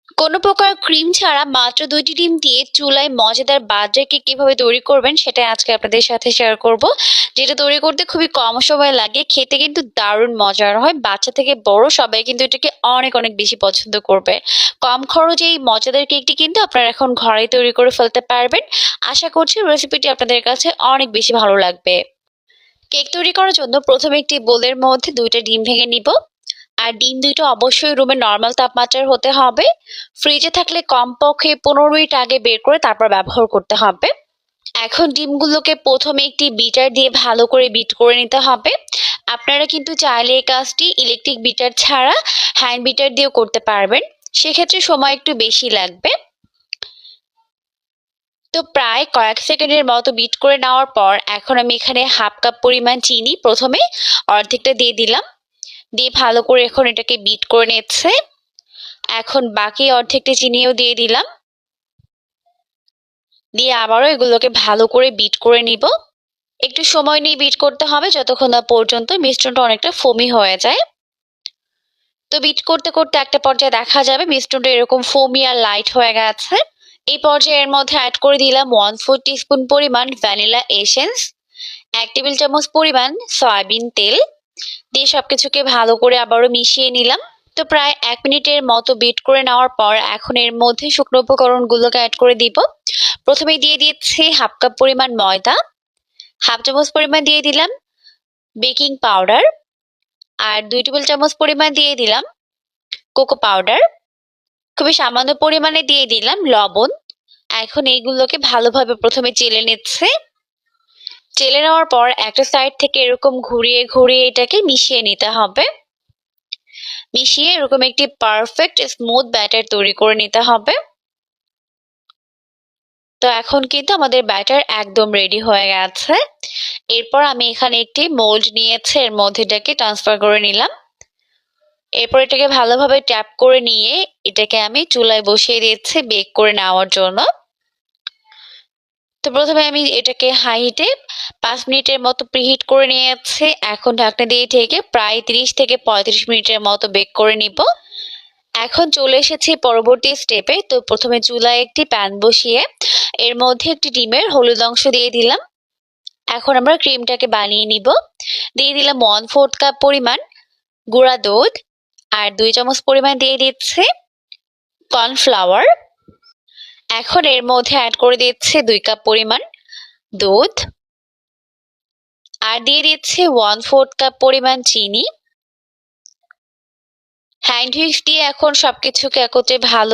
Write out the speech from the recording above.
কোনো প্রকার ক্রিম ছাড়া মাত্র ২ টি ডিম দিয়ে চুলায় মজাদার বার্থডে কেক কিভাবে তৈরি করবেন সেটাই আজকে আপনাদের সাথে শেয়ার করব। যেটা তৈরি করতে খুবই কম সময় লাগে, খেতে কিন্তু দারুণ মজার হয়। বাচ্চা থেকে বড় সবাই কিন্তু এটাকে অনেক অনেক বেশি পছন্দ করবে। কম খরচে এই মজাদার কেকটি কিন্তু আপনারা এখন ঘরেই তৈরি করে ফেলতে পারবেন। আশা করছি রেসিপিটি আপনাদের কাছে অনেক বেশি ভালো লাগবে। কেক তৈরি করার জন্য প্রথমে একটি বোলের মধ্যে ২টা ডিম ভেঙে নিব। আর ডিম ২টা অবশ্যই রুমের নরমাল তাপমাত্রার হতে হবে। ফ্রিজে থাকলে কমপক্ষে ১৫ মিনিট আগে বের করে তারপর ব্যবহার করতে হবে। এখন ডিমগুলোকে প্রথমে একটি বিটার দিয়ে ভালো করে বিট করে নিতে হবে। আপনারা কিন্তু চাইলে এই কাজটি ইলেকট্রিক বিটার ছাড়া হ্যান্ড বিটার দিয়েও করতে পারবেন। সেক্ষেত্রে সময় একটু বেশি লাগবে। তো প্রায় কয়েক সেকেন্ডের মতো বিট করে নেওয়ার পর এখন আমি এখানে হাফ কাপ পরিমাণ চিনি প্রথমে অর্ধেকটা দিয়ে দিলাম। দিয়ে ভালো করে এখন এটাকে বিট করে নিচ্ছে। এখন বাকি অর্ধেকটা চিনিও দিয়ে দিলাম। দিয়ে আবারও এগুলোকে ভালো করে বিট করে নিব। একটু সময় নিয়ে বিট করতে হবে যতক্ষণ না পর্যন্ত মিশ্রণটা অনেকটা ফোমি হয়ে যায়। তো বিট করতে করতে একটা পর্যায়ে দেখা যাবে মিশ্রণটা এরকম ফোমি আর লাইট হয়ে গেছে। এই পর্যায়ে এর মধ্যে অ্যাড করে দিলাম 1/4 টিস্পুন পরিমাণ ভ্যানিলা এসেন্স, ১ টেবিল চামচ পরিমাণ সয়াবিন তেল দিয়ে সবকিছুকে ভালো করে আবারও মিশিয়ে নিলাম। তো প্রায় ১ মিনিটের মতো বিট করে নেওয়ার পর এখন এর মধ্যে শুকনো উপকরণগুলোকে অ্যাড করে দিব। প্রথমেই দিয়ে দিচ্ছি হাফ কাপ পরিমাণ ময়দা, হাফ চামচ পরিমাণ দিয়ে দিলাম বেকিং পাউডার, আর ২ টেবিল চামচ পরিমাণ দিয়ে দিলাম কোকো পাউডার। খুবই সামান্য পরিমাণে দিয়ে দিলাম লবণ। এখন এইগুলোকে ভালোভাবে প্রথমে চেলে নিচ্ছে। চেলে নেওয়ার পর একটা সাইড থেকে এরকম ঘুরিয়ে ঘুরিয়ে এটাকে মিশিয়ে নিতে হবে। মিশিয়ে এরকম একটি পারফেক্ট স্মুথ ব্যাটার তৈরি করে নিতে হবে। তো এখন কিন্তু আমাদের ব্যাটার একদম রেডি হয়ে গেছে। এরপর আমি এখানে একটি মোল্ড নিয়েছি, এর মধ্যে এটাকে ট্রান্সফার করে নিলাম। এরপর এটাকে ভালোভাবে ট্যাপ করে নিয়ে এটাকে আমি চুলায় বসিয়ে দিচ্ছি বেক করে নেওয়ার জন্য। তো প্রথমে আমি এটাকে হাই হিটে ৫ মিনিটের মতো প্রিহিট করে নিয়েছি। এখন ঢাকনা দিয়ে ঢেকে প্রায় ৩০ থেকে ৩৫ মিনিটের মতো বেক করে নিব। এখন চলে এসেছি পরবর্তী স্টেপে। তো প্রথমে চুলায় একটি প্যান বসিয়ে এর মধ্যে একটি ডিমের হলুদ অংশ দিয়ে দিলাম। এখন আমরা ক্রিমটাকে বানিয়ে নিব। দিয়ে দিলাম 1/4 কাপ পরিমাণ গুঁড়া দুধ, আর ২ চামচ পরিমাণ দিয়ে দিচ্ছে কর্নফ্লাওয়ার। এখন এর মধ্যে অ্যাড করে দিচ্ছে ২ কাপ পরিমাণ দুধ, আর দিয়ে দিচ্ছে 1/4 কাপ পরিমাণ চিনি। হ্যান্ড হুইস্ক দিয়ে এখন সবকিছুকে একত্রে ভালো